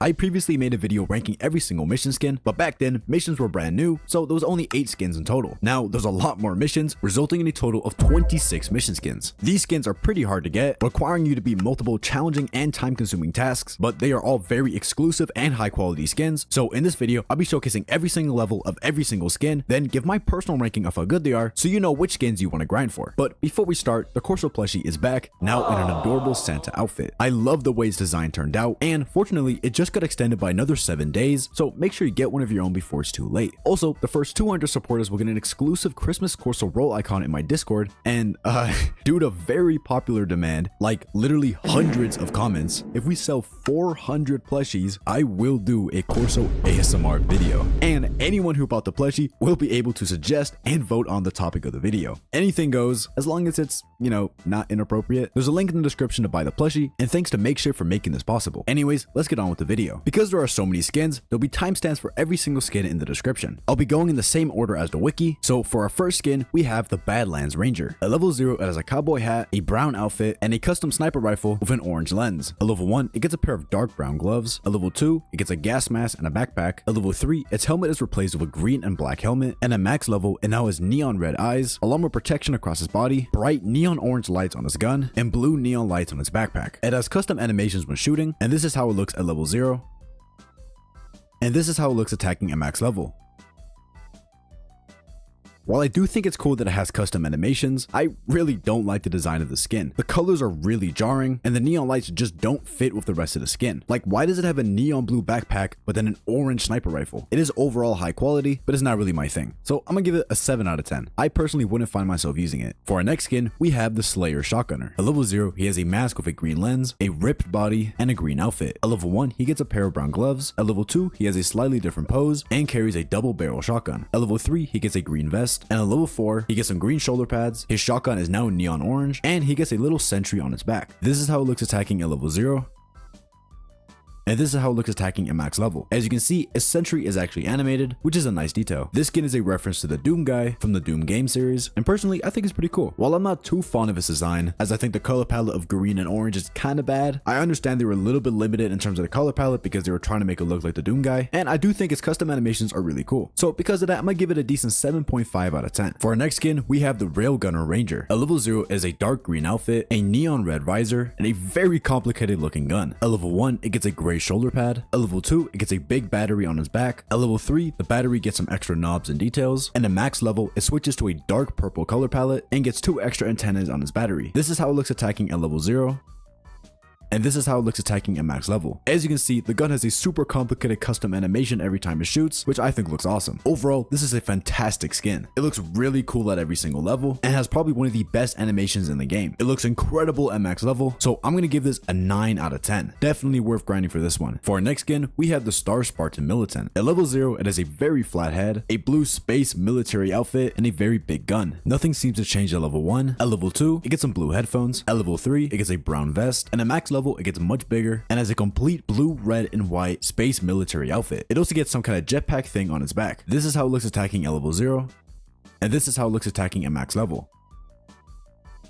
I previously made a video ranking every single mission skin, but back then, missions were brand new, so there was only 8 skins in total. Now, there's a lot more missions, resulting in a total of 26 mission skins. These skins are pretty hard to get, requiring you to beat multiple challenging and time-consuming tasks, but they are all very exclusive and high-quality skins, so in this video, I'll be showcasing every single level of every single skin, then give my personal ranking of how good they are, so you know which skins you want to grind for. But before we start, the Corso plushie is back, now in an adorable Santa outfit. I love the way its design turned out, and fortunately, it just got extended by another 7 days, so make sure you get one of your own before it's too late. Also, the first 200 supporters will get an exclusive Christmas Corso role icon in my Discord, and due to very popular demand, like literally hundreds of comments, if we sell 400 plushies, I will do a Corso ASMR video, and anyone who bought the plushie will be able to suggest and vote on the topic of the video. Anything goes, as long as it's, you know, not inappropriate. There's a link in the description to buy the plushie, and thanks to Makeshift for making this possible. Anyways, let's get on with the video. Because there are so many skins, there'll be timestamps for every single skin in the description. I'll be going in the same order as the wiki, so for our first skin, we have the Badlands Ranger. At level 0, it has a cowboy hat, a brown outfit, and a custom sniper rifle with an orange lens. At level 1, it gets a pair of dark brown gloves. At level 2, it gets a gas mask and a backpack. At level 3, its helmet is replaced with a green and black helmet, and at max level, it now has neon red eyes, along with protection across his body, bright neon orange lights on his gun, and blue neon lights on its backpack. It has custom animations when shooting, and this is how it looks at level 0. And this is how it looks attacking at max level. While I do think it's cool that it has custom animations, I really don't like the design of the skin. The colors are really jarring, and the neon lights just don't fit with the rest of the skin. Like, why does it have a neon blue backpack, but then an orange sniper rifle? It is overall high quality, but it's not really my thing. So I'm gonna give it a 7 out of 10. I personally wouldn't find myself using it. For our next skin, we have the Slayer Shotgunner. At level 0, he has a mask with a green lens, a ripped body, and a green outfit. At level 1, he gets a pair of brown gloves. At level 2, he has a slightly different pose, and carries a double barrel shotgun. At level 3, he gets a green vest. And at level 4, he gets some green shoulder pads, his shotgun is now neon orange, and he gets a little sentry on its back. This is how it looks attacking at level 0. And this is how it looks attacking at max level. As you can see, a sentry is actually animated, which is a nice detail. This skin is a reference to the Doom guy from the Doom game series, and personally, I think it's pretty cool. While I'm not too fond of its design, as I think the color palette of green and orange is kind of bad, I understand they were a little bit limited in terms of the color palette because they were trying to make it look like the Doom guy, and I do think its custom animations are really cool. So because of that, I'm gonna give it a decent 7.5 out of 10. For our next skin, we have the Railgunner Ranger. At level 0 is a dark green outfit, a neon red visor, and a very complicated looking gun. At level 1, it gets a gray shoulder pad. At level 2, it gets a big battery on its back. At level 3, the battery gets some extra knobs and details. And at max level, it switches to a dark purple color palette and gets 2 extra antennas on its battery. This is how it looks attacking at level 0. And this is how it looks attacking at max level. As you can see, the gun has a super complicated custom animation every time it shoots, which I think looks awesome. Overall, this is a fantastic skin. It looks really cool at every single level and has probably one of the best animations in the game. It looks incredible at max level, so I'm gonna give this a 9 out of 10. Definitely worth grinding for this one. For our next skin, we have the Spartan Militant. At level 0, it has a very flat head, a blue space military outfit, and a very big gun. Nothing seems to change at level 1. At level 2, it gets some blue headphones. At level 3, it gets a brown vest, and at max level, it gets much bigger and has a complete blue, red, and white space military outfit. It also gets some kind of jetpack thing on its back. This is how it looks attacking at level 0, and this is how it looks attacking at max level.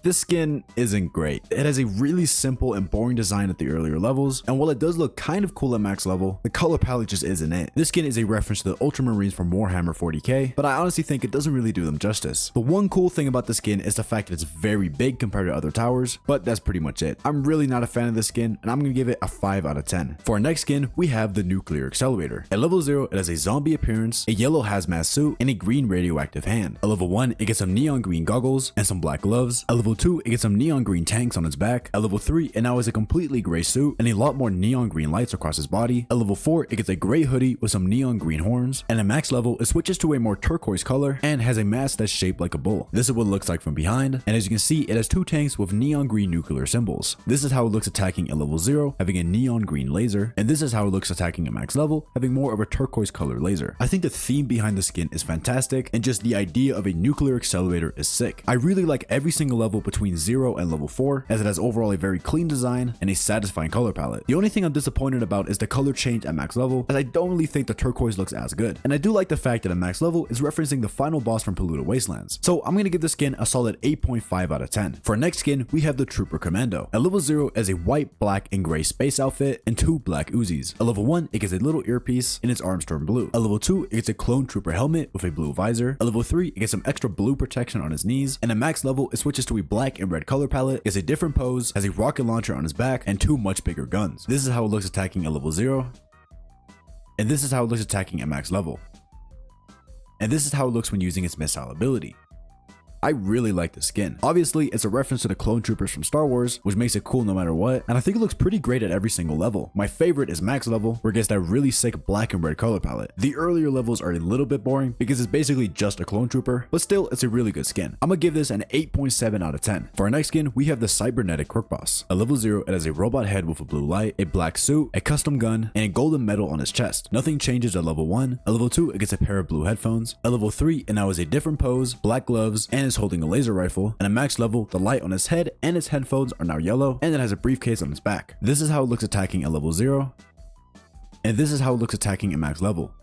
This skin isn't great. It has a really simple and boring design at the earlier levels, and while it does look kind of cool at max level, the color palette just isn't it. This skin is a reference to the Ultramarines from Warhammer 40k, but I honestly think it doesn't really do them justice. The one cool thing about the skin is the fact that it's very big compared to other towers, but that's pretty much it. I'm really not a fan of this skin, and I'm gonna give it a 5 out of 10. For our next skin, we have the Nuclear Accelerator. At level 0, it has a zombie appearance, a yellow hazmat suit, and a green radioactive hand. At level 1, it gets some neon green goggles and some black gloves. At level 2, it gets some neon green tanks on its back. At level 3, it now has a completely gray suit and a lot more neon green lights across its body. At level 4, it gets a gray hoodie with some neon green horns, and at max level, it switches to a more turquoise color and has a mask that's shaped like a bull. This is what it looks like from behind, and as you can see, it has 2 tanks with neon green nuclear symbols. This is how it looks attacking at level 0, having a neon green laser, and this is how it looks attacking at max level, having more of a turquoise color laser. I think the theme behind the skin is fantastic, and just the idea of a nuclear accelerator is sick. I really like every single level go between 0 and level 4, as it has overall a very clean design and a satisfying color palette. The only thing I'm disappointed about is the color change at max level, as I don't really think the turquoise looks as good. And I do like the fact that at max level is referencing the final boss from Polluted Wastelands. So I'm gonna give this skin a solid 8.5 out of 10. For our next skin, we have the Trooper Commando. At level 0 as a white, black, and gray space outfit and 2 black Uzis. At level 1, it gets a little earpiece and its arms turn blue. At level 2, it gets a clone trooper helmet with a blue visor. At level 3, it gets some extra blue protection on his knees. And at max level, it switches to a black and red color palette, gets a different pose, has a rocket launcher on his back, and 2 much bigger guns. This is how it looks attacking at level 0. And this is how it looks attacking at max level. And this is how it looks when using its missile ability. I really like the skin. Obviously, it's a reference to the clone troopers from Star Wars, which makes it cool no matter what, and I think it looks pretty great at every single level. My favorite is max level, where it gets that really sick black and red color palette. The earlier levels are a little bit boring because it's basically just a clone trooper, but still, it's a really good skin. I'm gonna give this an 8.7 out of 10. For our next skin, we have the Cybernetic Crook boss. At level 0, it has a robot head with a blue light, a black suit, a custom gun, and a golden medal on its chest. Nothing changes at level 1. At level 2, it gets a pair of blue headphones. At level 3, it now has a different pose, black gloves, and is holding a laser rifle. And at max level, the light on his head and his headphones are now yellow, and it has a briefcase on its back. This is how it looks attacking at level 0. And this is how it looks attacking at max level.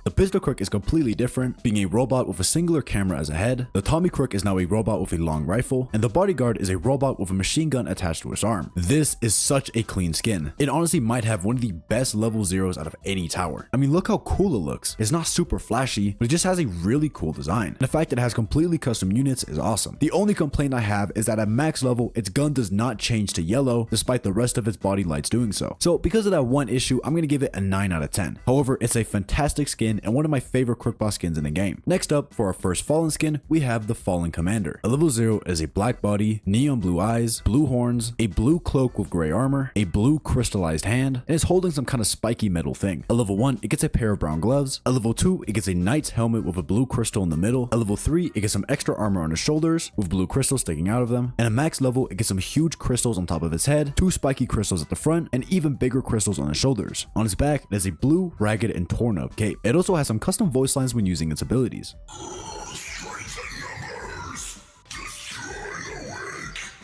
The Pistol Crook is completely different, being a robot with a singular camera as a head. The Tommy Crook is now a robot with a long rifle, and the Bodyguard is a robot with a machine gun attached to his arm. This is such a clean skin. It honestly might have one of the best level 0s out of any tower. I mean, look how cool it looks. It's not super flashy, but it just has a really cool design. And the fact that it has completely custom units is awesome. The only complaint I have is that at max level, its gun does not change to yellow, despite the rest of its body lights doing so. So because of that one issue, I'm gonna give it a 9 out of 10. However, it's a fantastic skin and one of my favorite Crook boss skins in the game. Next up, for our first Fallen skin, we have the Fallen Commander. At level 0 is a black body, neon blue eyes, blue horns, a blue cloak with gray armor, a blue crystallized hand, and is holding some kind of spiky metal thing. At level 1, it gets a pair of brown gloves. At level 2, it gets a knight's helmet with a blue crystal in the middle. At level 3, it gets some extra armor on his shoulders with blue crystals sticking out of them. And at max level, it gets some huge crystals on top of his head, 2 spiky crystals at the front, and even bigger crystals on his shoulders. On his back, it has a blue, ragged, and torn up cape. It also has some custom voice lines when using its abilities.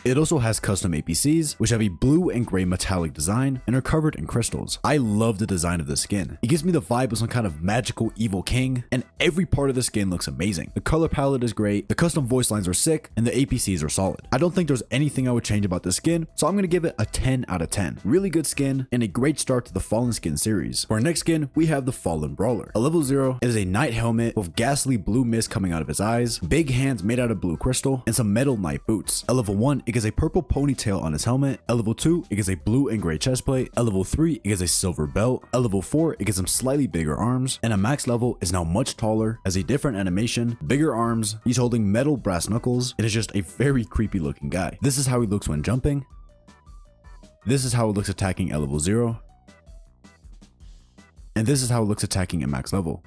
It also has custom APCs, which have a blue and gray metallic design and are covered in crystals. I love the design of this skin. It gives me the vibe of some kind of magical evil king, and every part of the skin looks amazing. The color palette is great, the custom voice lines are sick, and the APCs are solid. I don't think there's anything I would change about this skin, so I'm gonna give it a 10 out of 10. Really good skin, and a great start to the Fallen skin series. For our next skin, we have the Fallen Brawler. At level 0, it is a knight helmet with ghastly blue mist coming out of his eyes, big hands made out of blue crystal, and some metal knight boots. At level 1, it gets a purple ponytail on his helmet. At level 2, it gets a blue and gray chest plate. At level 3, it gets a silver belt. At level 4, it gets some slightly bigger arms. And at max level, is now much taller, has a different animation, bigger arms. He's holding metal brass knuckles. It is just a very creepy looking guy. This is how he looks when jumping. This is how it looks attacking at level 0. And this is how it looks attacking at max level.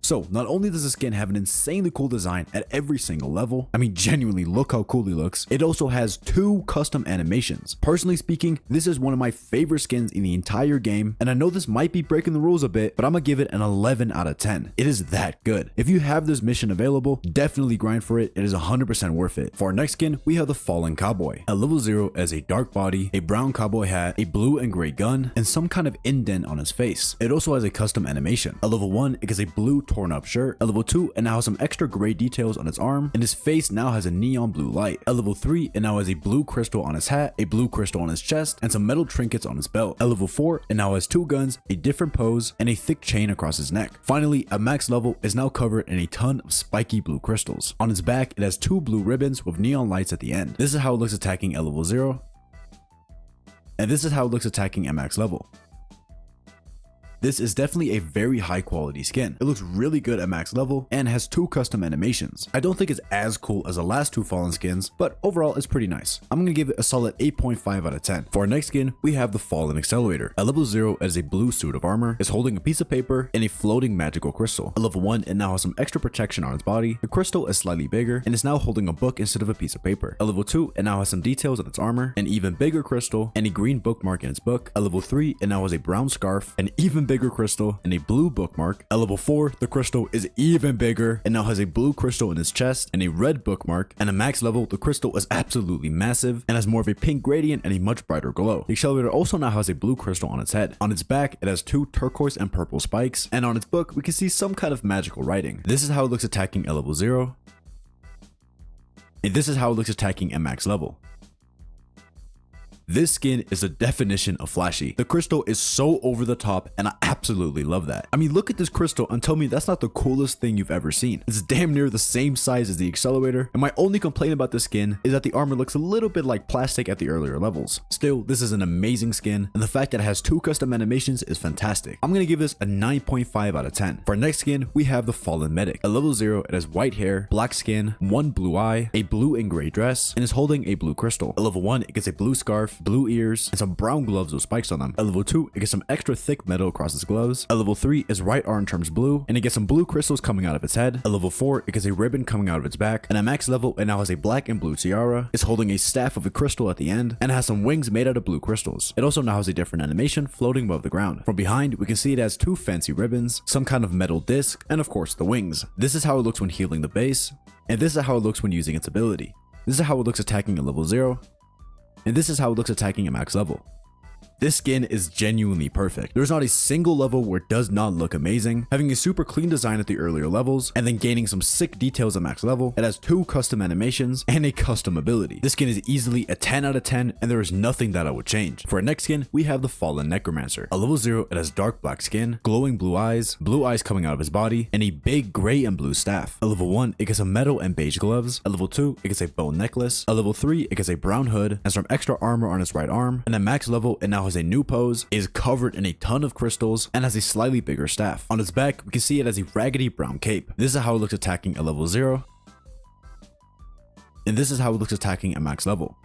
So, not only does the skin have an insanely cool design at every single level, I mean genuinely look how cool he looks, it also has 2 custom animations. Personally speaking, this is one of my favorite skins in the entire game, and I know this might be breaking the rules a bit, but I'm gonna give it an 11 out of 10. It is that good. If you have this mission available, definitely grind for it. It is 100% worth it. For our next skin, we have the Fallen Cowboy. At level 0 as a dark body, a brown cowboy hat, a blue and gray gun, and some kind of indent on his face. It also has a custom animation. At level 1, it gets a blue torn up shirt. At level 2, it now has some extra gray details on its arm, and his face now has a neon blue light. At level 3, it now has a blue crystal on his hat, a blue crystal on his chest, and some metal trinkets on his belt. At level 4, it now has 2 guns, a different pose, and a thick chain across his neck. Finally, at max level, is now covered in a ton of spiky blue crystals. On his back, it has 2 blue ribbons with neon lights at the end. This is how it looks attacking at level 0, and this is how it looks attacking at max level. This is definitely a very high quality skin. It looks really good at max level and has 2 custom animations. I don't think it's as cool as the last 2 Fallen skins, but overall it's pretty nice. I'm gonna give it a solid 8.5 out of 10. For our next skin, we have the Fallen Accelerator. At level 0, as a blue suit of armor, is holding a piece of paper and a floating magical crystal. At level 1, it now has some extra protection on its body. The crystal is slightly bigger and is now holding a book instead of a piece of paper. At level 2, it now has some details on its armor, an even bigger crystal, and a green bookmark in its book. At level 3, it now has a brown scarf, an even bigger crystal and a blue bookmark. At level 4, the crystal is even bigger and now has a blue crystal in its chest and a red bookmark. And at max level, the crystal is absolutely massive and has more of a pink gradient and a much brighter glow. The Accelerator also now has a blue crystal on its head. On its back, it has 2 turquoise and purple spikes, and on its book, we can see some kind of magical writing. This is how it looks attacking at level 0, and this is how it looks attacking at max level. This skin is the definition of flashy. The crystal is so over the top and I absolutely love that. I mean, look at this crystal and tell me that's not the coolest thing you've ever seen. It's damn near the same size as the Accelerator, and my only complaint about this skin is that the armor looks a little bit like plastic at the earlier levels. Still, this is an amazing skin, and the fact that it has 2 custom animations is fantastic. I'm gonna give this a 9.5 out of 10. For our next skin, we have the Fallen Medic. At level 0, it has white hair, black skin, 1 blue eye, a blue and gray dress, and is holding a blue crystal. At level 1, it gets a blue scarf, blue ears, and some brown gloves with spikes on them. At level 2, it gets some extra thick metal across its gloves. At level 3, its right arm turns blue, and it gets some blue crystals coming out of its head. At level 4, it gets a ribbon coming out of its back, and at max level, it now has a black and blue tiara. It's holding a staff of a crystal at the end, and it has some wings made out of blue crystals. It also now has a different animation floating above the ground. From behind, we can see it has 2 fancy ribbons, some kind of metal disc, and of course the wings. This is how it looks when healing the base, and this is how it looks when using its ability. This is how it looks attacking at level 0, and this is how it looks attacking at max level. This skin is genuinely perfect. There's not a single level where it does not look amazing. Having a super clean design at the earlier levels, and then gaining some sick details at max level, it has 2 custom animations and a custom ability. This skin is easily a 10 out of 10, and there is nothing that I would change. For our next skin, we have the Fallen Necromancer. At level 0, it has dark black skin, glowing blue eyes coming out of his body, and a big gray and blue staff. At level 1, it gets a metal and beige gloves. At level 2, it gets a bone necklace. At level 3, it gets a brown hood and some extra armor on its right arm. And at max level, it now has a new pose, is covered in a ton of crystals, and has a slightly bigger staff. On its back, we can see it has a raggedy brown cape. This is how it looks attacking at level 0, and this is how it looks attacking at max level.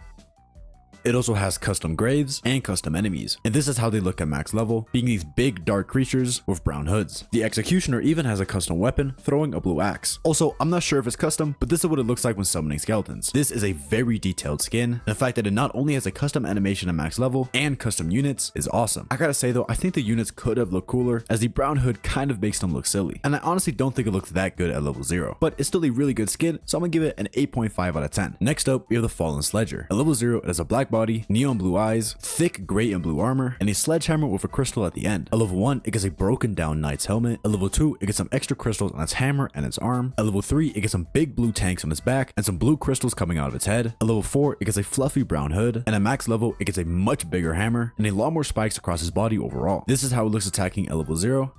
It also has custom graves and custom enemies, and this is how they look at max level, being these big dark creatures with brown hoods. The Executioner even has a custom weapon, throwing a blue axe. Also, I'm not sure if it's custom, but this is what it looks like when summoning skeletons. This is a very detailed skin, and the fact that it not only has a custom animation at max level and custom units is awesome. I gotta say though, I think the units could have looked cooler, as the brown hood kind of makes them look silly, and I honestly don't think it looks that good at level 0, but it's still a really good skin, so I'm gonna give it an 8.5 out of 10. Next up, we have the Fallen Sledger. At level 0, it has a black body, neon blue eyes, thick gray and blue armor, and a sledgehammer with a crystal at the end. At level 1, it gets a broken down knight's helmet. At level 2, it gets some extra crystals on its hammer and its arm. At level 3, it gets some big blue tanks on its back and some blue crystals coming out of its head. At level 4, it gets a fluffy brown hood, and at max level, it gets a much bigger hammer and a lot more spikes across his body overall. This is how it looks attacking at level 0,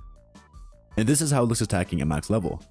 and this is how it looks attacking at max level.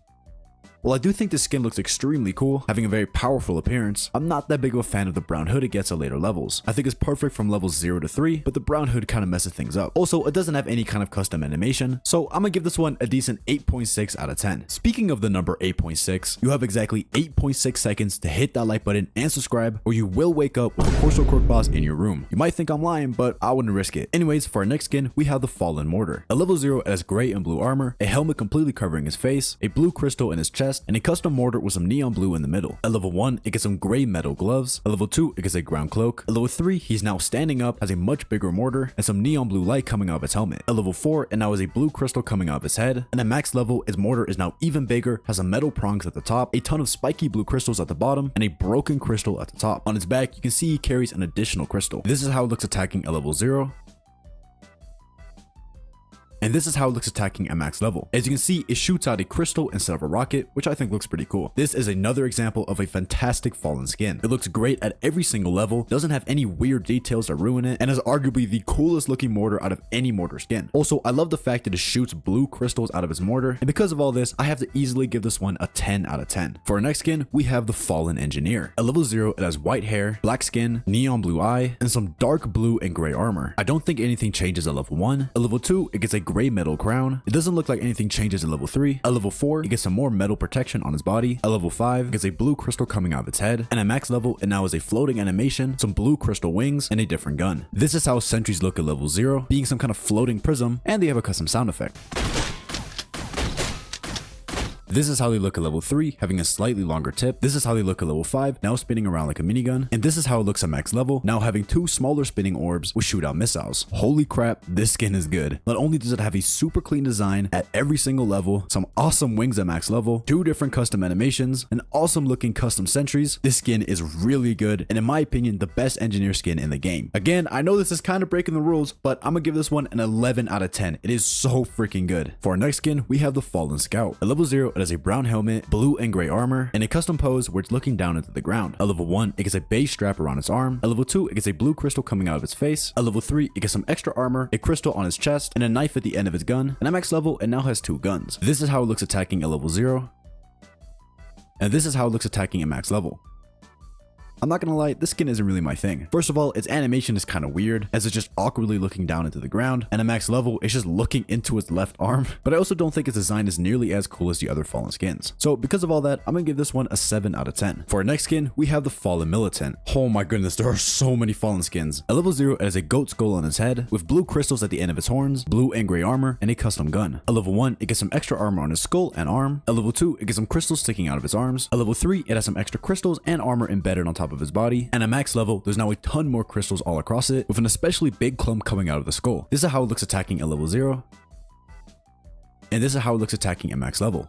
While I do think this skin looks extremely cool, having a very powerful appearance, I'm not that big of a fan of the brown hood it gets at later levels. I think it's perfect from levels 0 to 3, but the brown hood kind of messes things up. Also, it doesn't have any kind of custom animation, so I'm gonna give this one a decent 8.6 out of 10. Speaking of the number 8.6, you have exactly 8.6 seconds to hit that like button and subscribe, or you will wake up with a Corso Crook boss in your room. You might think I'm lying, but I wouldn't risk it. Anyways, for our next skin, we have the Fallen Mortar. At level 0, it has gray and blue armor, a helmet completely covering his face, a blue crystal in his chest, and a custom mortar with some neon blue in the middle. At level 1, it gets some gray metal gloves. At level 2, it gets a ground cloak. At level 3, he's now standing up, has a much bigger mortar, and some neon blue light coming out of its helmet. At level 4, it now has a blue crystal coming out of his head. And at max level, its mortar is now even bigger, has some metal prongs at the top, a ton of spiky blue crystals at the bottom, and a broken crystal at the top. On its back, you can see he carries an additional crystal. This is how it looks attacking at level 0. And this is how it looks attacking at max level. As you can see, it shoots out a crystal instead of a rocket, which I think looks pretty cool. This is another example of a fantastic Fallen skin. It looks great at every single level, doesn't have any weird details that ruin it, and is arguably the coolest looking mortar out of any mortar skin. Also, I love the fact that it shoots blue crystals out of its mortar, and because of all this, I have to easily give this one a 10 out of 10. For our next skin, we have the Fallen Engineer. At level 0, it has white hair, black skin, neon blue eye, and some dark blue and gray armor. I don't think anything changes at level 1. At level 2, it gets a gray metal crown. It doesn't look like anything changes at level 3. At level 4, it gets some more metal protection on its body. At level 5, it gets a blue crystal coming out of its head. And at max level, it now has a floating animation, some blue crystal wings, and a different gun. This is how sentries look at level 0, being some kind of floating prism, and they have a custom sound effect. This is how they look at level 3, having a slightly longer tip. This is how they look at level 5, now spinning around like a minigun. And this is how it looks at max level, now having 2 smaller spinning orbs with shootout missiles. Holy crap, this skin is good. Not only does it have a super clean design at every single level, some awesome wings at max level, 2 different custom animations, and awesome looking custom sentries, this skin is really good, and in my opinion, the best engineer skin in the game. Again, I know this is kind of breaking the rules, but I'm gonna give this one an 11 out of 10. It is so freaking good. For our next skin, we have the Fallen Scout. At level 0, it has a brown helmet, blue and gray armor, and a custom pose where it's looking down into the ground. At level 1, it gets a beige strap around its arm. At level 2, it gets a blue crystal coming out of its face. At level 3, it gets some extra armor, a crystal on its chest, and a knife at the end of its gun. And at max level, it now has 2 guns. This is how it looks attacking at level 0. And this is how it looks attacking at max level. I'm not gonna lie, this skin isn't really my thing. First of all, its animation is kind of weird, as it's just awkwardly looking down into the ground, and at max level, it's just looking into its left arm. But I also don't think its design is nearly as cool as the other Fallen skins. So because of all that, I'm gonna give this one a 7 out of 10. For our next skin, we have the Fallen Militant. Oh my goodness, there are so many Fallen skins. At level 0, it has a goat skull on its head, with blue crystals at the end of its horns, blue and gray armor, and a custom gun. At level 1, it gets some extra armor on its skull and arm. At level 2, it gets some crystals sticking out of its arms. At level 3, it has some extra crystals and armor embedded on top of its body. And at max level, there's now a ton more crystals all across it, with an especially big clump coming out of the skull. This is how it looks attacking at level 0. And this is how it looks attacking at max level.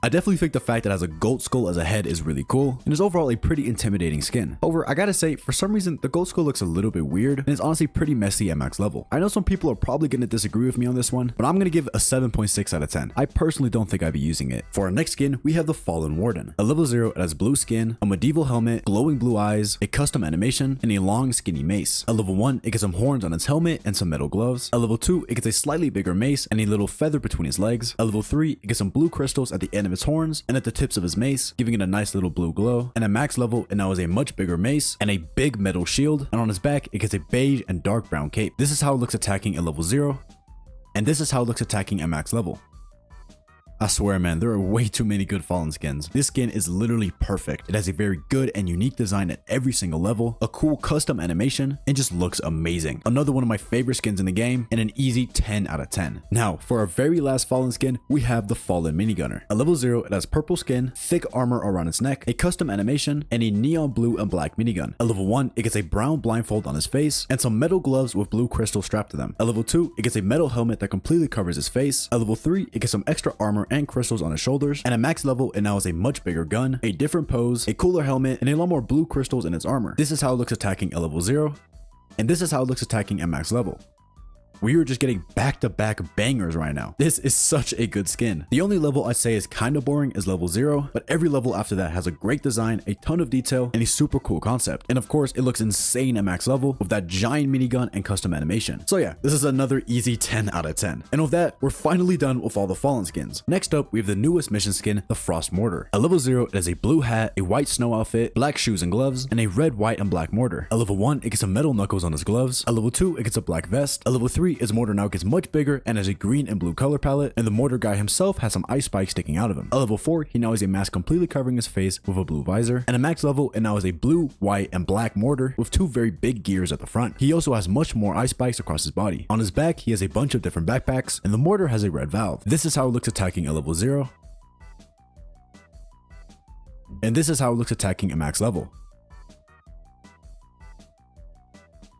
I definitely think the fact that it has a goat skull as a head is really cool, and is overall a pretty intimidating skin. However, I gotta say, for some reason, the goat skull looks a little bit weird, and it's honestly pretty messy at max level. I know some people are probably gonna disagree with me on this one, but I'm gonna give it a 7.6 out of 10. I personally don't think I'd be using it. For our next skin, we have the Fallen Warden. At level 0, it has blue skin, a medieval helmet, glowing blue eyes, a custom animation, and a long skinny mace. At level 1, it gets some horns on its helmet and some metal gloves. At level 2, it gets a slightly bigger mace and a little feather between its legs. At level 3, it gets some blue crystals at the end of its horns and at the tips of his mace, giving it a nice little blue glow. And at max level, it now has a much bigger mace and a big metal shield, and on his back, it gets a beige and dark brown cape. This is how it looks attacking at level 0, and this is how it looks attacking at max level. I swear, man, there are way too many good Fallen skins. This skin is literally perfect. It has a very good and unique design at every single level, a cool custom animation, and just looks amazing. Another one of my favorite skins in the game, and an easy 10 out of 10. Now, for our very last Fallen skin, we have the Fallen Minigunner. At level 0, it has purple skin, thick armor around its neck, a custom animation, and a neon blue and black minigun. At level 1, it gets a brown blindfold on his face, and some metal gloves with blue crystals strapped to them. At level 2, it gets a metal helmet that completely covers his face. At level 3, it gets some extra armor and crystals on his shoulders, and at max level, it now has a much bigger gun, a different pose, a cooler helmet, and a lot more blue crystals in its armor. This is how it looks attacking at level 0, and this is how it looks attacking at max level. We are just getting back-to-back bangers right now. This is such a good skin. The only level I'd say is kind of boring is level 0, but every level after that has a great design, a ton of detail, and a super cool concept. And of course, it looks insane at max level with that giant minigun and custom animation. So yeah, this is another easy 10 out of 10. And with that, we're finally done with all the Fallen skins. Next up, we have the newest mission skin, the Frost Mortar. At level 0, it has a blue hat, a white snow outfit, black shoes and gloves, and a red, white, and black mortar. At level 1, it gets some metal knuckles on his gloves. At level 2, it gets a black vest. At level 3, his mortar now gets much bigger and has a green and blue color palette, and the mortar guy himself has some ice spikes sticking out of him. At level 4, he now has a mask completely covering his face with a blue visor, and at max level, it now has a blue, white, and black mortar with 2 very big gears at the front. He also has much more ice spikes across his body. On his back, he has a bunch of different backpacks, and the mortar has a red valve. This is how it looks attacking at level 0, and this is how it looks attacking at max level.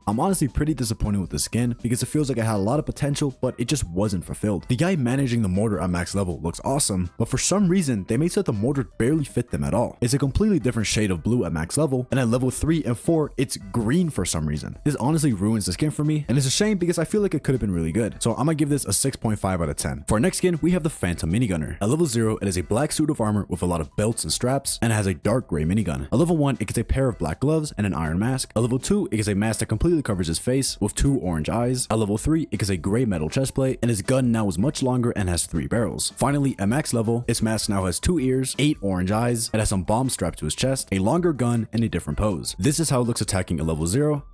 I'm honestly pretty disappointed with the skin because it feels like it had a lot of potential, but it just wasn't fulfilled. The guy managing the mortar at max level looks awesome, but for some reason, they made so that the mortar barely fit them at all. It's a completely different shade of blue at max level, and at level 3 and 4, it's green for some reason. This honestly ruins the skin for me, and it's a shame because I feel like it could have been really good. So I'm gonna give this a 6.5 out of 10. For our next skin, we have the Phantom Minigunner. At level 0, it is a black suit of armor with a lot of belts and straps, and it has a dark gray minigun. At level 1, it gets a pair of black gloves and an iron mask. At level 2, it gets a mask that completely covers his face with 2 orange eyes. At level 3, it gets a gray metal chest plate, and his gun now is much longer and has 3 barrels. Finally, at max level, its mask now has 2 ears, 8 orange eyes, it has some bombs strapped to his chest, a longer gun, and a different pose. This is how it looks attacking at level 0,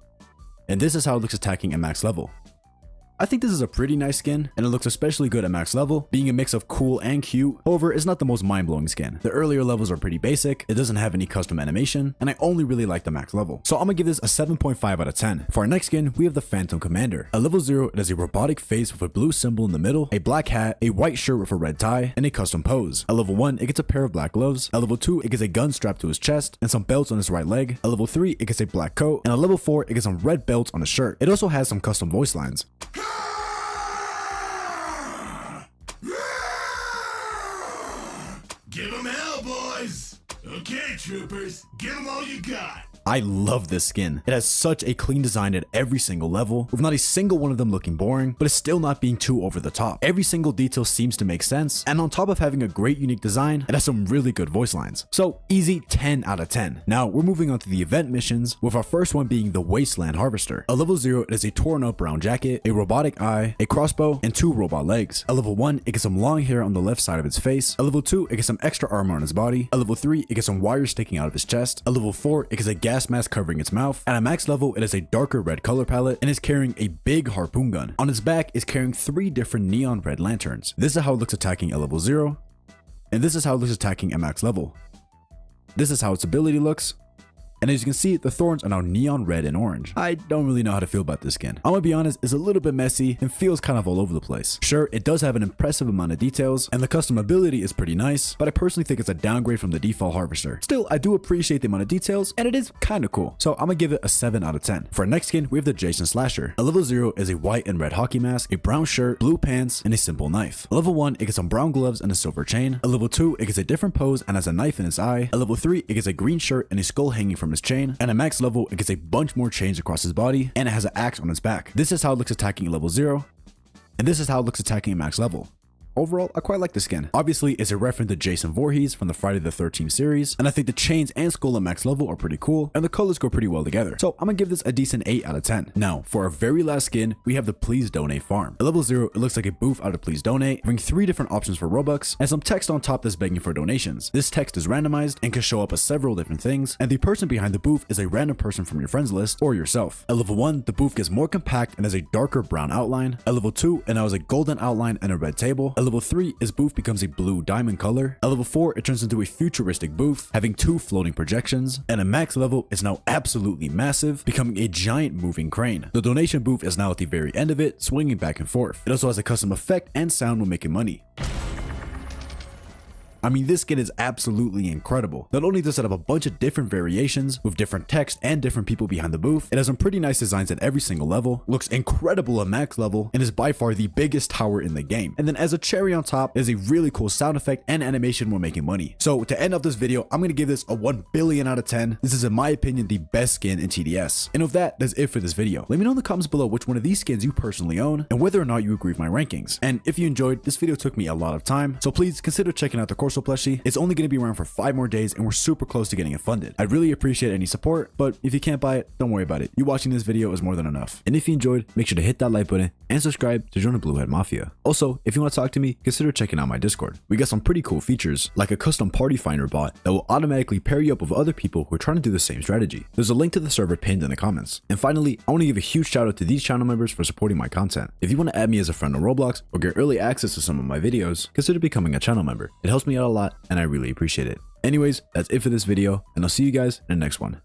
and this is how it looks attacking at max level. I think this is a pretty nice skin, and it looks especially good at max level, being a mix of cool and cute. However, it's not the most mind-blowing skin. The earlier levels are pretty basic, it doesn't have any custom animation, and I only really like the max level. So I'm gonna give this a 7.5 out of 10. For our next skin, we have the Phantom Commander. At level 0, it has a robotic face with a blue symbol in the middle, a black hat, a white shirt with a red tie, and a custom pose. At level 1, it gets a pair of black gloves. At level 2, it gets a gun strapped to his chest and some belts on his right leg. At level 3, it gets a black coat, and at level 4, it gets some red belts on his shirt. It also has some custom voice lines. Give them hell, boys! Okay, troopers, give them all you got! I love this skin. It has such a clean design at every single level, with not a single one of them looking boring, but it's still not being too over the top. Every single detail seems to make sense, and on top of having a great unique design, it has some really good voice lines. So easy 10 out of 10. Now we're moving on to the event missions, with our first one being the Wasteland Harvester. At level 0, it is a torn up brown jacket, a robotic eye, a crossbow, and 2 robot legs. At level 1, it gets some long hair on the left side of its face. At level 2, it gets some extra armor on his body. At level 3, it gets some wires sticking out of his chest. At level 4, it gets a gas mask covering its mouth. At a max level, it has a darker red color palette and is carrying a big harpoon gun. On its back is carrying 3 different neon red lanterns. This is how it looks attacking at level 0, and this is how it looks attacking at max level. This is how its ability looks. And as you can see, the thorns are now neon red and orange. I don't really know how to feel about this skin. I'm gonna be honest, it's a little bit messy and feels kind of all over the place. Sure, it does have an impressive amount of details, and the custom ability is pretty nice, but I personally think it's a downgrade from the default Harvester. Still, I do appreciate the amount of details, and it is kind of cool. So I'm gonna give it a 7 out of 10. For our next skin, we have the Jason Slasher. At level 0 is a white and red hockey mask, a brown shirt, blue pants, and a simple knife. At level 1, it gets some brown gloves and a silver chain. At level 2, it gets a different pose and has a knife in its eye. At level 3, it gets a green shirt and a skull hanging from his chain. And at max level, it gets a bunch more chains across his body, and it has an axe on its back. This is how it looks attacking at level 0, and this is how it looks attacking at max level. Overall, I quite like the skin. Obviously, it's a reference to Jason Voorhees from the Friday the 13th series, and I think the chains and skull at max level are pretty cool, and the colors go pretty well together. So I'm gonna give this a decent 8 out of 10. Now, for our very last skin, we have the Please Donate farm. At level 0, it looks like a booth out of Please Donate, having 3 different options for Robux, and some text on top that's begging for donations. This text is randomized and can show up as several different things, and the person behind the booth is a random person from your friends list or yourself. At level 1, the booth gets more compact and has a darker brown outline. At level 2, it now has a golden outline and a red table. At level 3, its booth becomes a blue diamond color. At level 4, it turns into a futuristic booth, having 2 floating projections, and at max level, it's now absolutely massive, becoming a giant moving crane. The donation booth is now at the very end of it, swinging back and forth. It also has a custom effect and sound when making money. I mean, this skin is absolutely incredible. Not only does it have a bunch of different variations with different text and different people behind the booth, it has some pretty nice designs at every single level, looks incredible at max level, and is by far the biggest tower in the game. And then as a cherry on top, there's a really cool sound effect and animation when making money. So to end off this video, I'm gonna give this a 1 billion out of 10. This is in my opinion the best skin in TDS. And with that, that's it for this video. Let me know in the comments below which one of these skins you personally own and whether or not you agree with my rankings. And if you enjoyed, this video took me a lot of time, so please consider checking out the Corso plushie. It's only going to be around for 5 more days and we're super close to getting it funded. I'd really appreciate any support, but if you can't buy it, don't worry about it. You watching this video is more than enough. And if you enjoyed, make sure to hit that like button and subscribe to join the Blue Head Mafia. Also, if you want to talk to me, consider checking out my Discord. We got some pretty cool features, like a custom party finder bot that will automatically pair you up with other people who are trying to do the same strategy. There's a link to the server pinned in the comments. And finally, I want to give a huge shout out to these channel members for supporting my content. If you want to add me as a friend on Roblox or get early access to some of my videos, consider becoming a channel member. It helps me out a lot and I really appreciate it. Anyways, that's it for this video, and I'll see you guys in the next one.